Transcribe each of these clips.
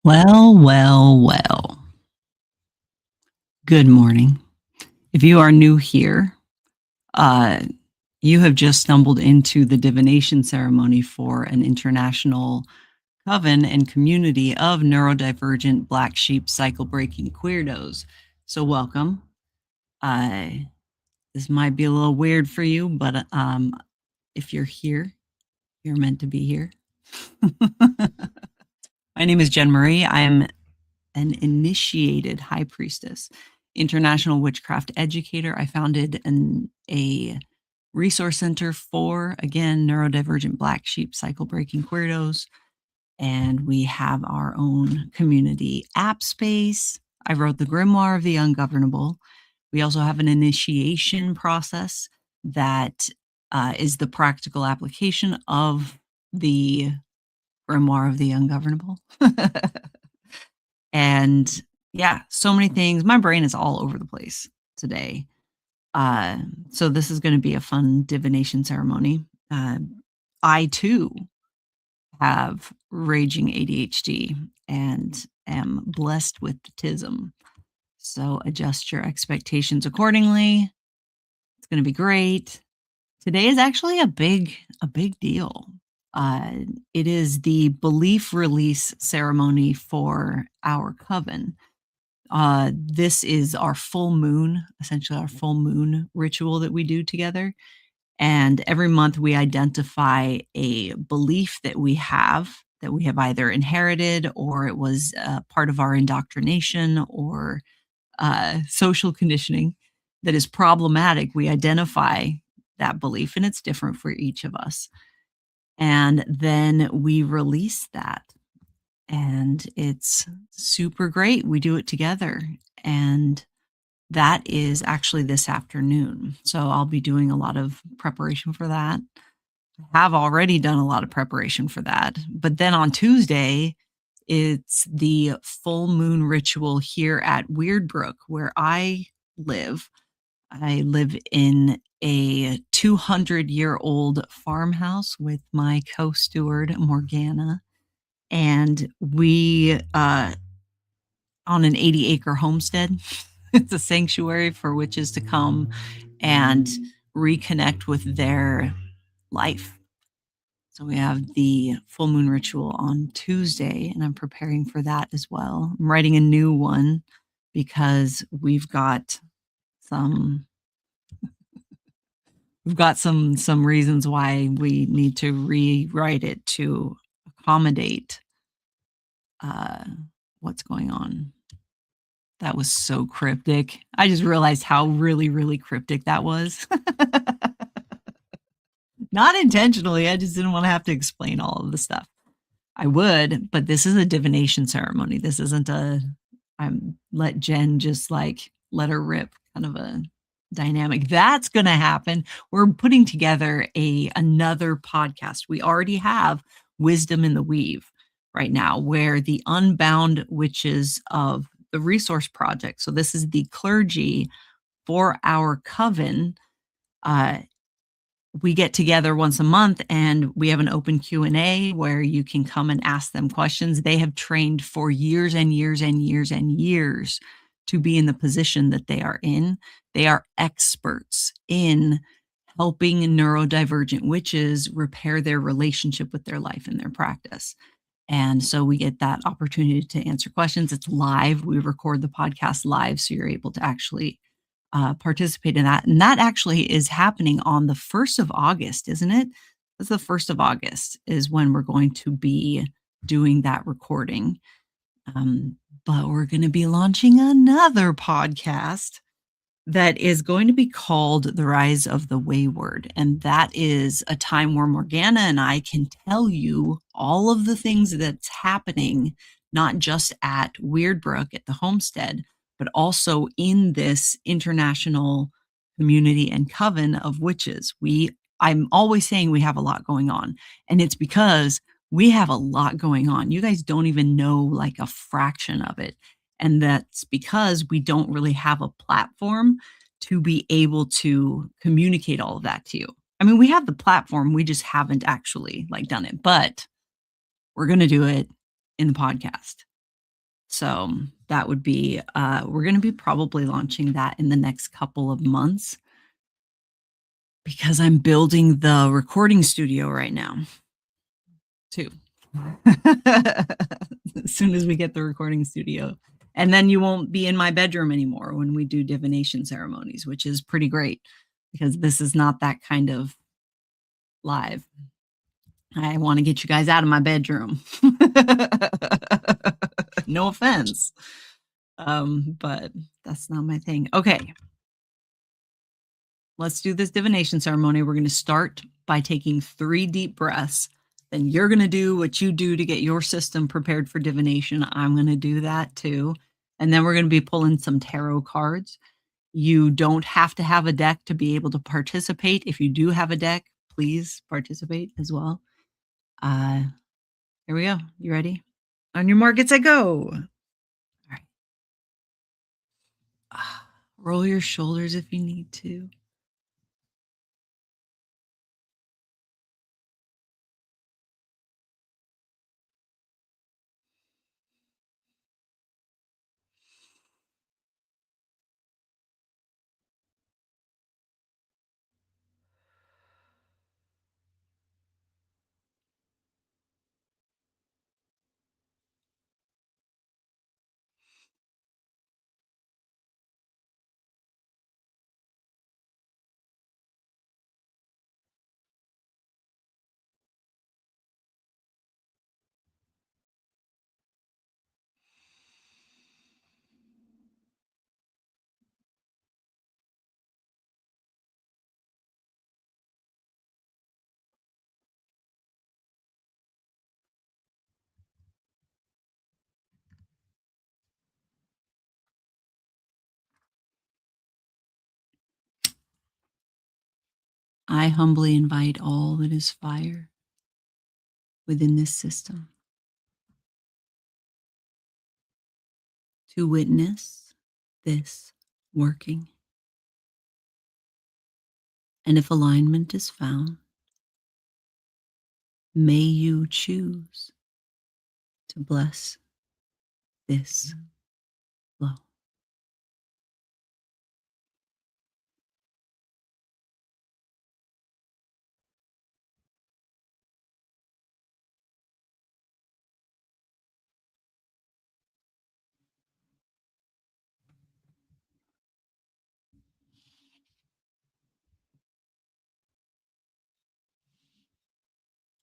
Well, well, well. Good morning. If you are new here, you have just stumbled into the divination ceremony for an international coven and community of neurodivergent black sheep cycle-breaking queerdos. So welcome. This might be a little weird for you, but if you're here, you're meant to be here. My name is Jen Marie. I am an initiated high priestess, international witchcraft educator. I founded a resource center for, again, neurodivergent black sheep cycle-breaking queerdos. And we have our own community app space. I wrote the Grimoire of the Ungovernable. We also have an initiation process that is the practical application of the Grimoire of the Ungovernable. And yeah, so many things. My brain is all over the place today. So this is going to be a fun divination ceremony. I too have raging ADHD and am blessed with autism. So adjust your expectations accordingly. It's going to be great. Today is actually a big deal. It is the belief release ceremony for our coven. This is our full moon, essentially our full moon ritual that we do together. And every month we identify a belief that we have either inherited or it was part of our indoctrination or social conditioning that is problematic. We identify that belief, and it's different for each of us. And then we release that. And it's super great. We do it together. And that is actually this afternoon. So I'll be doing a lot of preparation for that. I have already done a lot of preparation for that. But then on Tuesday, it's the full moon ritual here at Weirdbrook, where I live. I live in a 200-year-old farmhouse with my co-steward, Morgana, and we, on an 80-acre homestead. It's a sanctuary for witches to come and reconnect with their life. So we have the full moon ritual on Tuesday, and I'm preparing for that as well. I'm writing a new one because some we've got some reasons why we need to rewrite it to accommodate uh, what's going on. That was so cryptic. I just realized how really, really cryptic that was. Not intentionally, I just didn't wanna have to explain all of the stuff. I would, but this is a divination ceremony. This isn't a I'm let Jen just, like, let her rip kind of a dynamic. That's gonna happen. We're putting together another podcast. We already have Wisdom in the Weave right now, where the unbound witches of the Resource Project, so this is the clergy for our coven, uh, we get together once a month and we have an open Q&A where you can come and ask them questions. They have trained for years and years and years and years to be in the position that they are in. They are experts in helping neurodivergent witches repair their relationship with their life and their practice. And so we get that opportunity to answer questions. It's live. We record the podcast live, so you're able to actually participate in that. And that actually is happening on the 1st of August, isn't it? That's the 1st of August is when we're going to be doing that recording. But we're going to be launching another podcast that is going to be called The Rise of the Wayward. And that is a time where Morgana and I can tell you all of the things that's happening, not just at Weirdbrook at the homestead, but also in this international community and coven of witches. I'm always saying we have a lot going on, and it's because we have a lot going on. You guys don't even know like a fraction of it. And that's because we don't really have a platform to be able to communicate all of that to you. I mean, we have the platform, we just haven't actually like done it, but we're going to do it in the podcast. So that would be, we're going to be probably launching that in the next couple of months because I'm building the recording studio right now too. As soon as we get the recording studio. And then you won't be in my bedroom anymore when we do divination ceremonies, which is pretty great because this is not that kind of live. I want to get you guys out of my bedroom. No offense. But that's not my thing. Okay. Let's do this divination ceremony. We're going to start by taking 3 deep breaths. Then you're going to do what you do to get your system prepared for divination. I'm going to do that too. And then we're going to be pulling some tarot cards. You don't have to have a deck to be able to participate. If you do have a deck, please participate as well. Here we go. You ready? On your mark, it's a go. All right. Roll your shoulders if you need to. I humbly invite all that is fire within this system to witness this working. And if alignment is found, may you choose to bless this flow.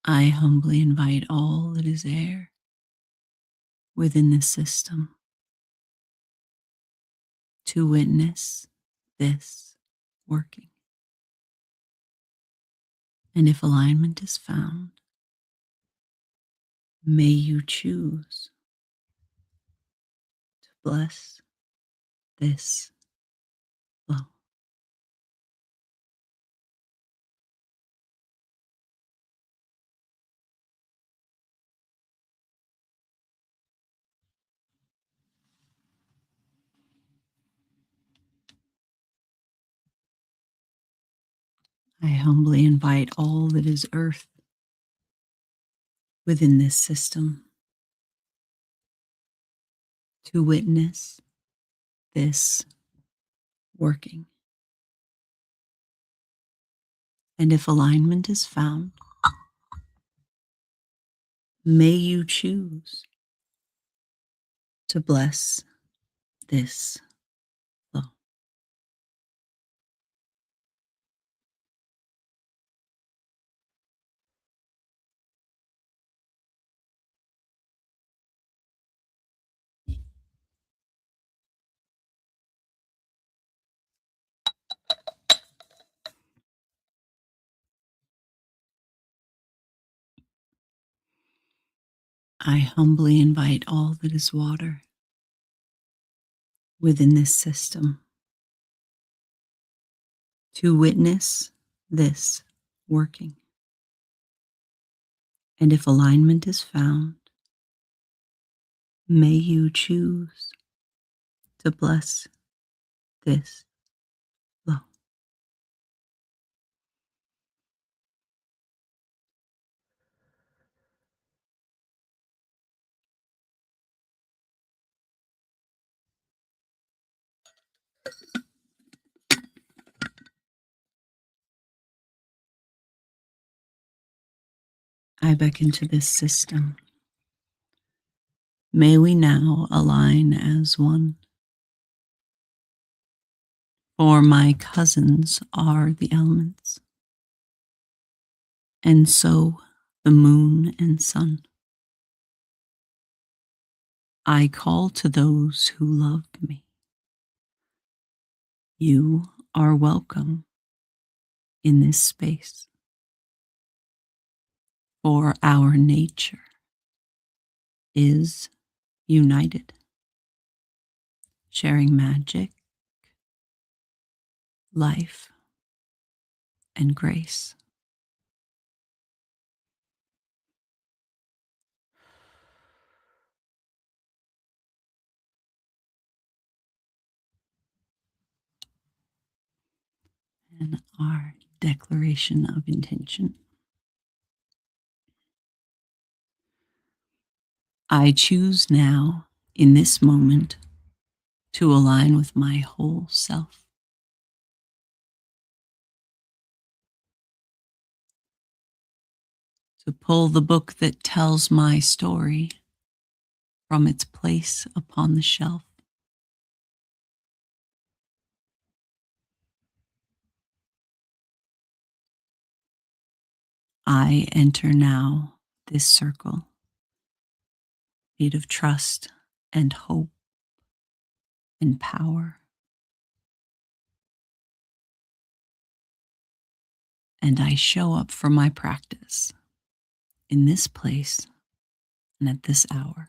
I humbly invite all that is air within this system to witness this working. And if alignment is found, may you choose to bless this flow. I humbly invite all that is earth within this system to witness this working. And if alignment is found, may you choose to bless this flow. I humbly invite all that is water within this system to witness this working. And if alignment is found, may you choose to bless this flow. I beckon to this system. May we now align as one. For my cousins are the elements, and so the moon and sun. I call to those who love me. You are welcome in this space, for our nature is united, sharing magic, life, and grace. And our declaration of intention. I choose now, in this moment, to align with my whole self. To pull the book that tells my story from its place upon the shelf. I enter now this circle, made of trust and hope and power. And I show up for my practice in this place and at this hour.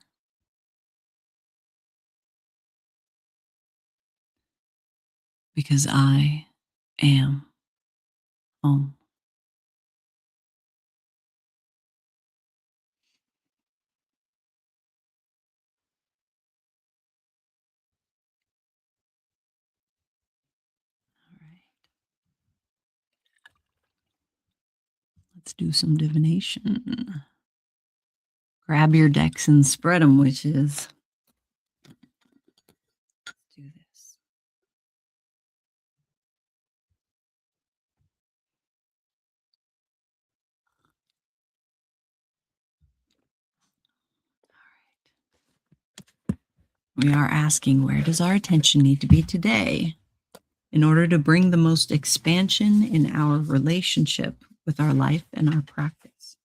Because I am home. All right. Let's do some divination. Grab your decks and spread them, witches. Let's do this. We are asking, where does our attention need to be today in order to bring the most expansion in our relationship with our life and our practice?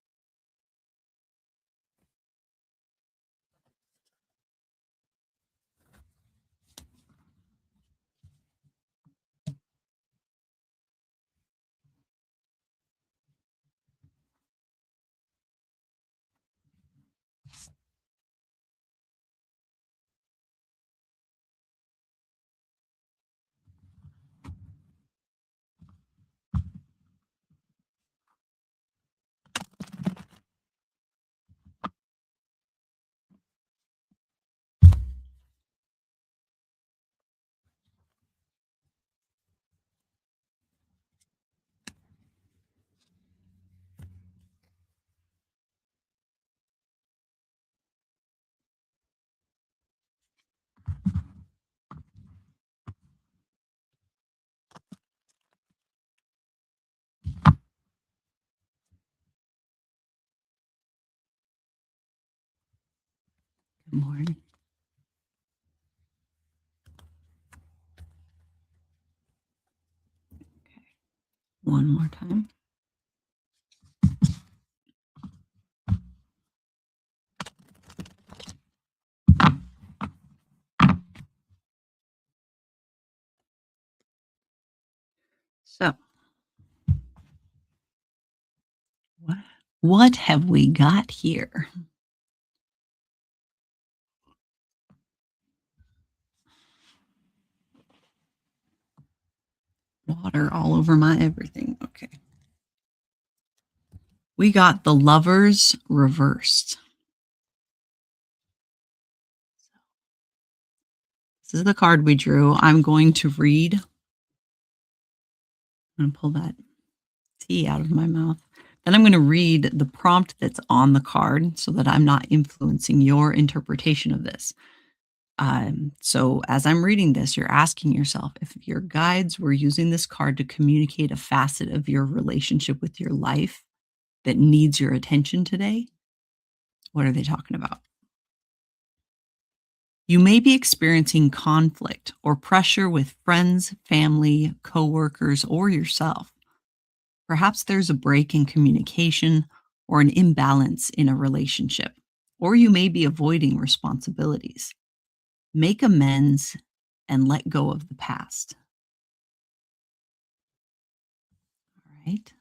Good morning. Okay. One more time. So, what have we got here? Water all over my everything. Okay. We got the Lovers reversed. This is the card we drew. I'm going to read. I'm going to pull that tea out of my mouth. Then I'm going to read the prompt that's on the card so that I'm not influencing your interpretation of this. So as I'm reading this, you're asking yourself if your guides were using this card to communicate a facet of your relationship with your life that needs your attention today, what are they talking about? You may be experiencing conflict or pressure with friends, family, coworkers, or yourself. Perhaps there's a break in communication or an imbalance in a relationship, or you may be avoiding responsibilities. Make amends and let go of the past. All right.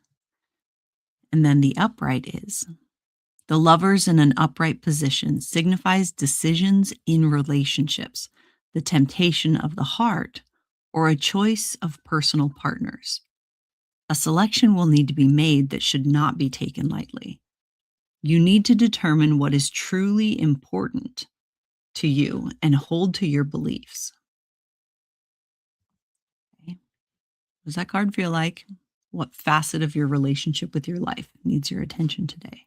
And then the upright is the lovers in an upright position signifies decisions in relationships, the temptation of the heart, or a choice of personal partners. A selection will need to be made that should not be taken lightly. You need to determine what is truly important to you and hold to your beliefs. Okay. What does that card feel like? What facet of your relationship with your life needs your attention today?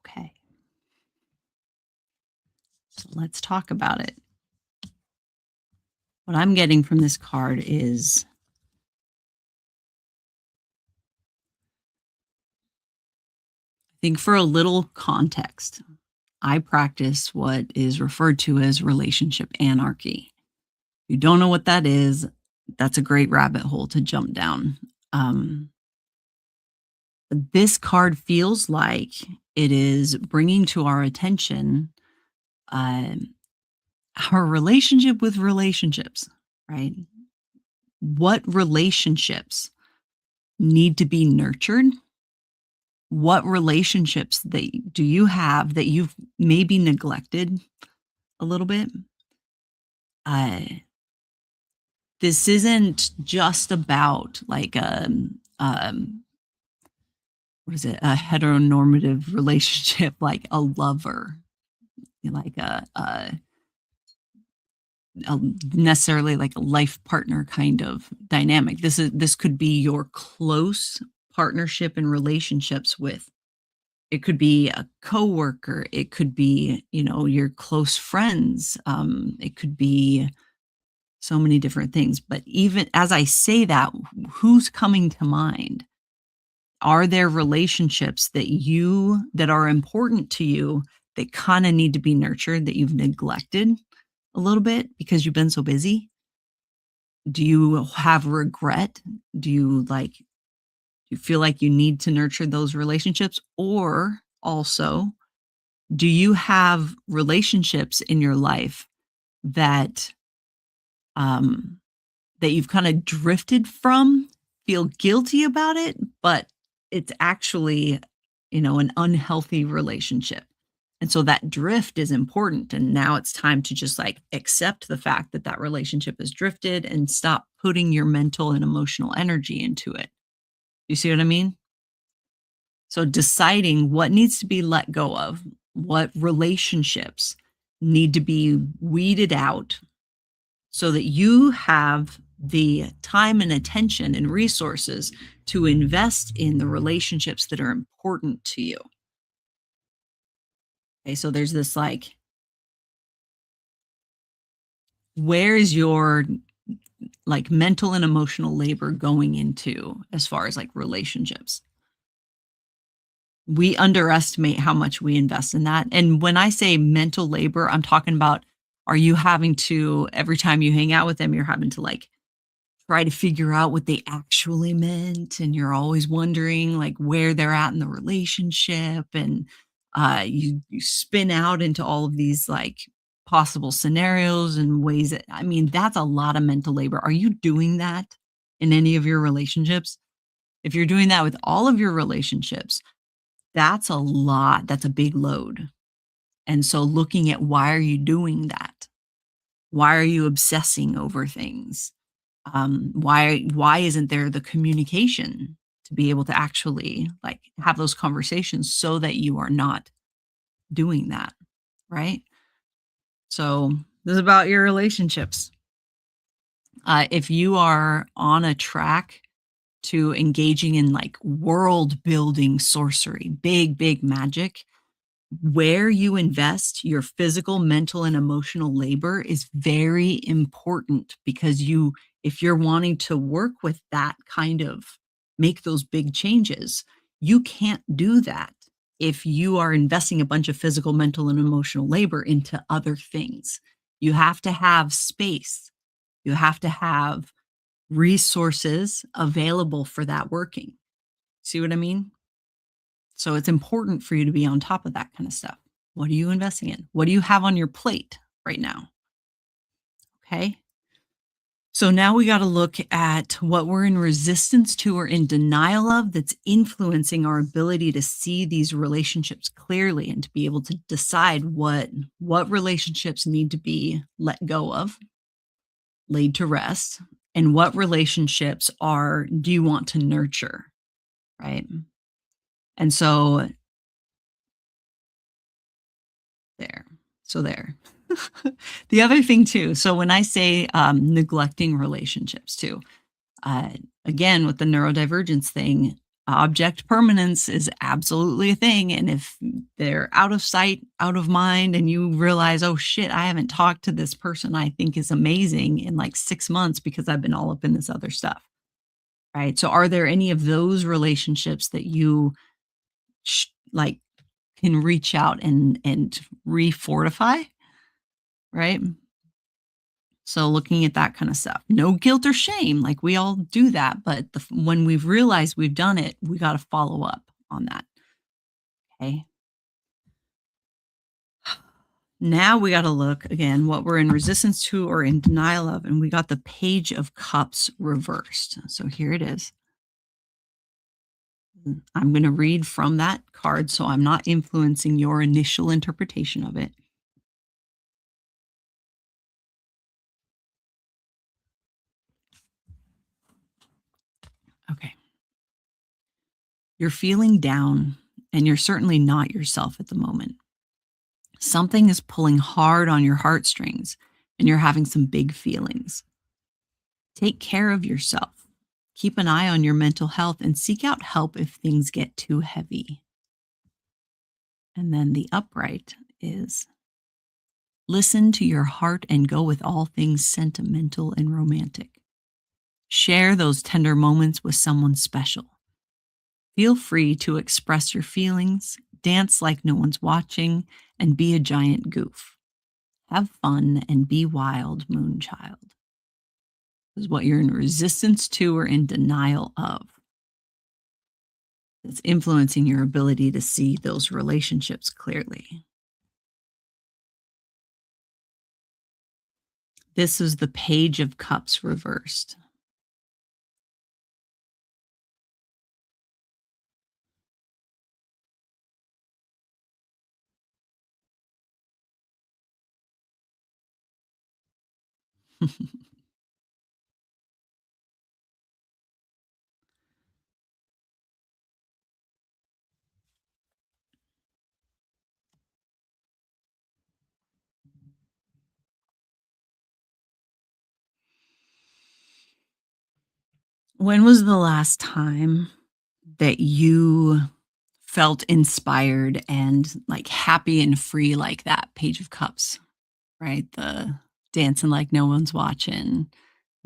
Okay. So let's talk about it. What I'm getting from this card is I think for a little context, I practice what is referred to as relationship anarchy. If you don't know what that is, that's a great rabbit hole to jump down. This card feels like it is bringing to our attention um, our relationship with relationships, right? What relationships need to be nurtured? What relationships that do you have that you've maybe neglected a little bit. Uh, this isn't just about like what is it? A heteronormative relationship, like a lover, like a necessarily like a life partner kind of dynamic. This could be your close partnership and relationships with. It could be a coworker. It could be, your close friends. It could be so many different things. But even as I say that, who's coming to mind? Are there relationships that are important to you that kind of need to be nurtured that you've neglected a little bit because you've been so busy? Do you have regret? Do you like do you feel like you need to nurture those relationships? Or also, do you have relationships in your life that um that you've kind of drifted from, feel guilty about it, but it's actually, an unhealthy relationship. And so that drift is important. And now it's time to just like accept the fact that that relationship has drifted and stop putting your mental and emotional energy into it. You see what I mean? So deciding what needs to be let go of, what relationships need to be weeded out so that you have the time and attention and resources to invest in the relationships that are important to you. Okay, so there's this like, where is your like mental and emotional labor going into as far as like relationships? We underestimate how much we invest in that. And when I say mental labor, I'm talking about, are you having to, every time you hang out with them, you're having to like try to figure out what they actually meant, and you're always wondering like where they're at in the relationship, and you spin out into all of these like possible scenarios and ways that, I mean, that's a lot of mental labor. Are you doing that in any of your relationships? If you're doing that with all of your relationships, that's a lot. That's a big load. And so looking at, why are you doing that? Why are you obsessing over things? Why isn't there the communication to be able to actually like have those conversations so that you are not doing that, right? So this is about your relationships. If you are on a track to engaging in like world building sorcery, big magic, where you invest your physical, mental, and emotional labor is very important, because if you're wanting to work with that kind of, make those big changes, you can't do that if you are investing a bunch of physical, mental, and emotional labor into other things. You have to have space. You have to have resources available for that working. See what I mean? So it's important for you to be on top of that kind of stuff. What are you investing in? What do you have on your plate right now? Okay. So now we got to look at what we're in resistance to or in denial of that's influencing our ability to see these relationships clearly and to be able to decide what relationships need to be let go of, laid to rest, and what relationships do you want to nurture, right? And so there. So there. The other thing too, so when I say, neglecting relationships too, uh, again, with the neurodivergence thing, object permanence is absolutely a thing, and if they're out of sight, out of mind, and you realize, "Oh, shit, I haven't talked to this person I think is amazing in, like, 6 months because I've been all up in this other stuff," right? So are there any of those relationships that you like, can reach out and refortify, right? So looking at that kind of stuff. No guilt or shame, like, we all do that, but when we've realized we've done it, we gotta follow up on that, okay? Now we gotta look again what we're in resistance to or in denial of, and we got the Page of Cups reversed. So here it is. I'm gonna read from that card, so I'm not influencing your initial interpretation of it. Okay. You're feeling down and you're certainly not yourself at the moment. Something is pulling hard on your heartstrings and you're having some big feelings. Take care of yourself. Keep an eye on your mental health and seek out help if things get too heavy. And then the upright is listen to your heart and go with all things sentimental and romantic. Share those tender moments with someone special. Feel free to express your feelings, dance like no one's watching, and be a giant goof. Have fun and be wild, Moonchild. Is what you're in resistance to or in denial of. It's influencing your ability to see those relationships clearly. This is the Page of Cups reversed. When was the last time that you felt inspired and like happy and free like that Page of Cups, right? The dancing like no one's watching,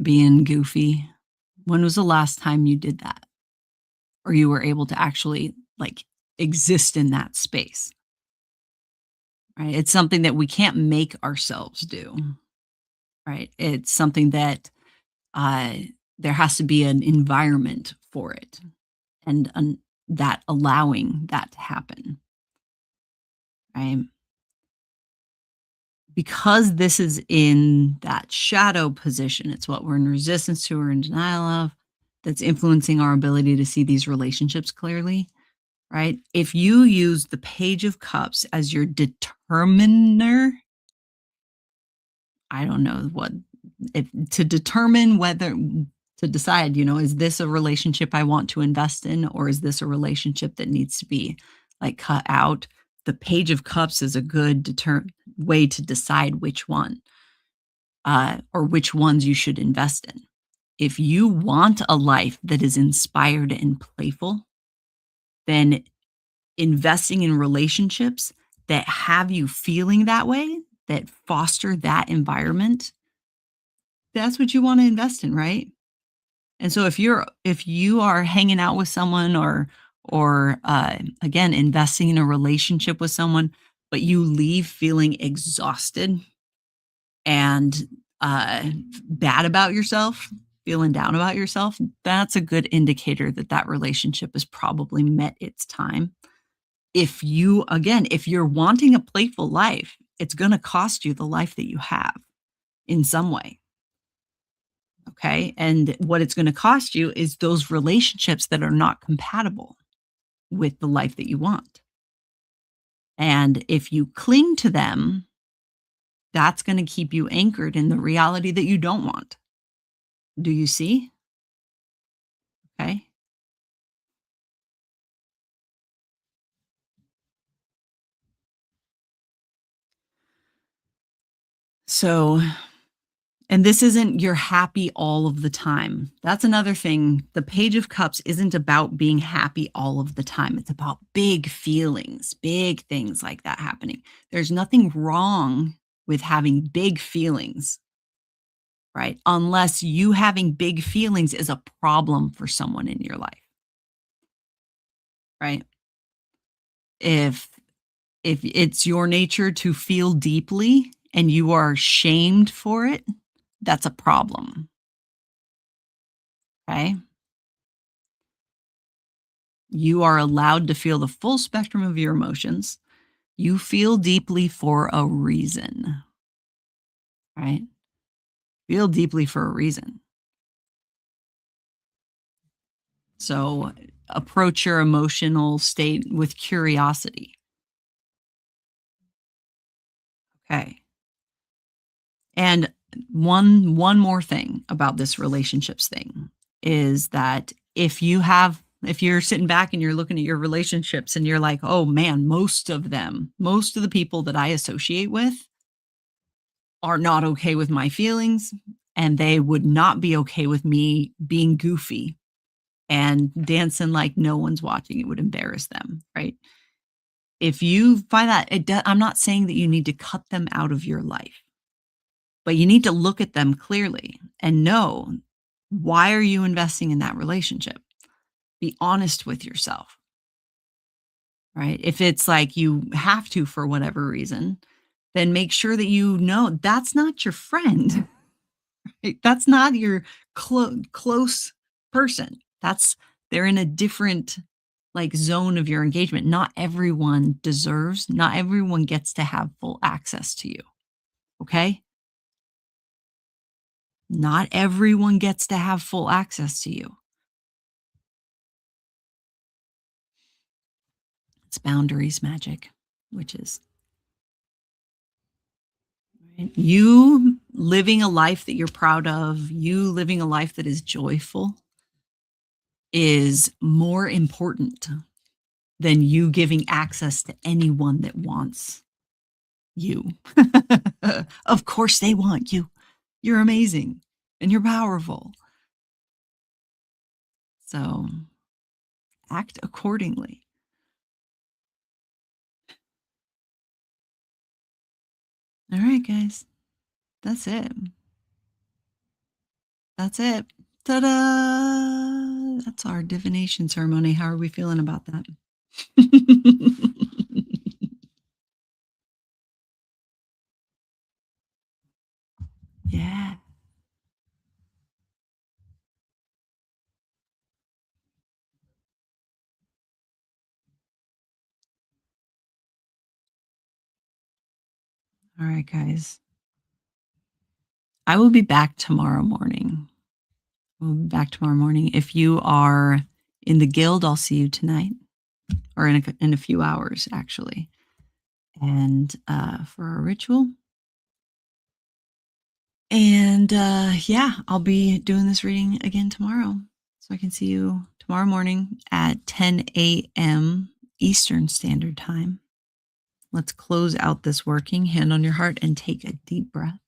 being goofy. When was the last time you did that? Or you were able to actually like exist in that space, right? It's something that we can't make ourselves do, right? It's something that uh, there has to be an environment for it and that allowing that to happen, right? Because this is in that shadow position, it's what we're in resistance to or in denial of that's influencing our ability to see these relationships clearly, right? If you use the Page of Cups as your determiner, I don't know what if to determine whether to decide, is this a relationship I want to invest in or is this a relationship that needs to be like cut out? The Page of Cups is a good way to decide which one or which ones you should invest in. If you want a life that is inspired and playful, then investing in relationships that have you feeling that way, that foster that environment, that's what you want to invest in, right? And so if you are hanging out with someone or again investing in a relationship with someone, but you leave feeling exhausted and bad about yourself, feeling down about yourself, that's a good indicator that that relationship has probably met its time. If you're wanting a playful life, it's going to cost you the life that you have in some way. Okay. And what it's going to cost you is those relationships that are not compatible with the life that you want. And if you cling to them, that's going to keep you anchored in the reality that you don't want. Do you see? Okay. So, and this isn't you're happy all of the time. That's another thing. The Page of Cups isn't about being happy all of the time. It's about big feelings, big things like that happening. There's nothing wrong with having big feelings, right? Unless you having big feelings is a problem for someone in your life, right? If if it's your nature to feel deeply and you are shamed for it, that's a problem, okay? You are allowed to feel the full spectrum of your emotions. You feel deeply for a reason, right? Feel deeply for a reason. So approach your emotional state with curiosity. Okay. And one more thing about this relationships thing is that if you're sitting back and you're looking at your relationships and you're like, "Oh, man, most of the people that I associate with are not okay with my feelings, and they would not be okay with me being goofy and dancing like no one's watching. It would embarrass them," right? If you find that I'm not saying that you need to cut them out of your life, but you need to look at them clearly and know, why are you investing in that relationship? Be honest with yourself, right? If it's like you have to for whatever reason, then make sure that you know that's not your friend. Right? That's not your close person. They're in a different like zone of your engagement. Not everyone gets to have full access to you. Okay? Not everyone gets to have full access to you. It's boundaries magic, which is right? You living a life that you're proud of, you living a life that is joyful is more important than you giving access to anyone that wants you. Of course, they want you. You're amazing and you're powerful. So act accordingly. All right, guys. That's it. That's it. Ta-da! That's our divination ceremony. How are we feeling about that? Yeah. All right, guys. I will be back tomorrow morning. We'll be back tomorrow morning. If you are in the guild, I'll see you tonight or in a few hours, actually. And for our ritual. And yeah, I'll be doing this reading again tomorrow. So I can see you tomorrow morning at 10 a.m. Eastern Standard Time. Let's close out this working, hand on your heart, and take a deep breath.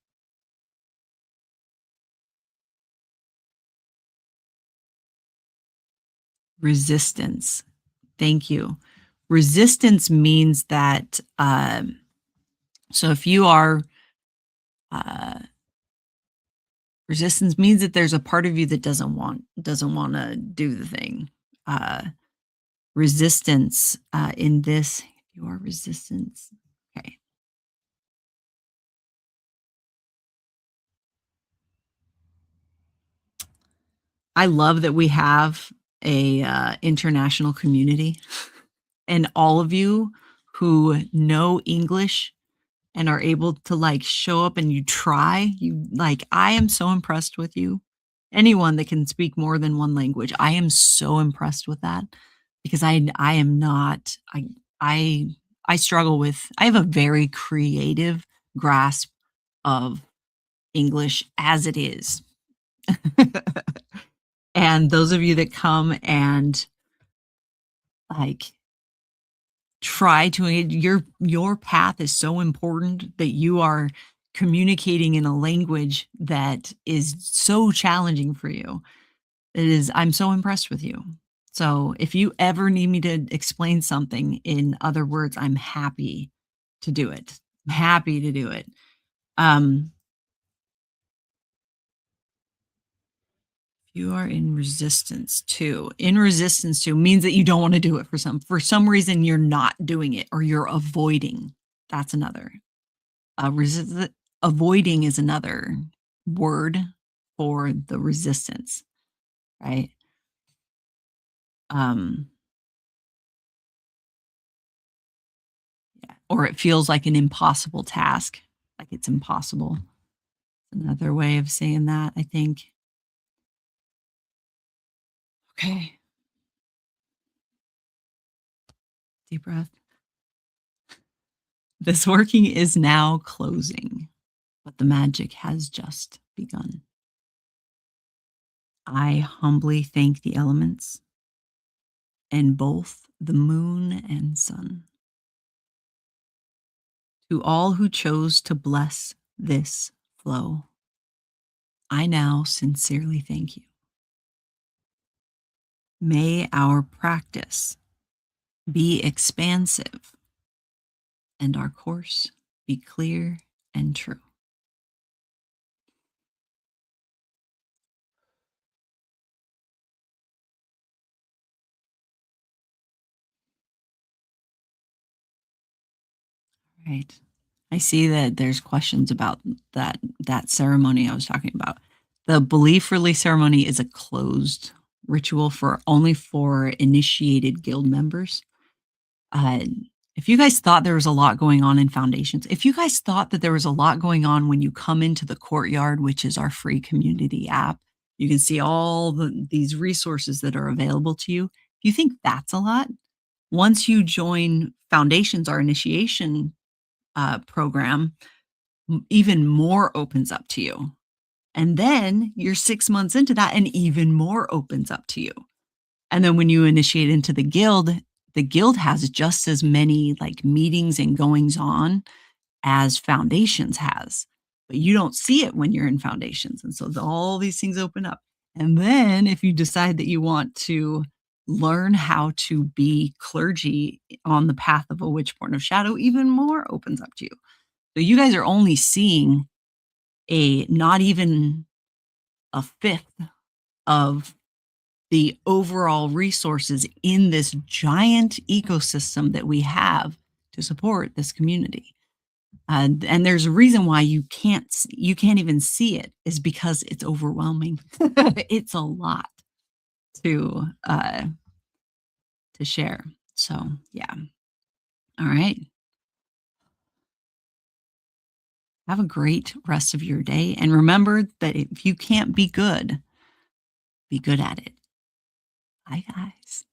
Resistance. Thank you. Resistance means that, so if you are, uh, resistance means that there's a part of you that doesn't want to do the thing. Uh, resistance in this, if you are resistance. Okay. I love that we have a international community and all of you who know English and are able to like show up and you try, you like, I am so impressed with you. Anyone that can speak more than one language, I am so impressed with that because I am not I I struggle with I have a very creative grasp of English as it is. And those of you that come and like try to your path is so important that you are communicating in a language that is so challenging for you. It is I'm so impressed with you. So, if you ever need me to explain something in other words, I'm happy to do it. I'm happy to do it. Um, you are in resistance to. In resistance to means that you don't want to do it for some reason you're not doing it or you're avoiding. That's another. Avoiding is another word for the resistance, right? Um, yeah, or it feels like an impossible task, like it's impossible. Another way of saying that, I think. Okay, deep breath. This working is now closing, but the magic has just begun. I humbly thank the elements and both the moon and sun. To all who chose to bless this flow, I now sincerely thank you. May our practice be expansive and our course be clear and true. Right. I see that there's questions about that ceremony I was talking about. The belief release ceremony is a closed ritual for only for initiated guild members. Uh, if you guys thought there was a lot going on in foundations, if you guys thought that there was a lot going on when you come into the courtyard, which is our free community app, you can see all these resources that are available to you. If you think that's a lot, once you join foundations, our initiation program, even more opens up to you. And then you're 6 months into that, and even more opens up to you. And then when you initiate into the guild has just as many like meetings and goings on as foundations has, but you don't see it when you're in foundations. And so all these things open up. And then if you decide that you want to learn how to be clergy on the path of a witch born of shadow, even more opens up to you. So you guys are only seeing a not even a fifth of the overall resources in this giant ecosystem that we have to support this community. And there's a reason why you can't even see it is because it's overwhelming. It's a lot to to share. So yeah. All right. Have a great rest of your day. And remember that if you can't be good at it. Bye guys.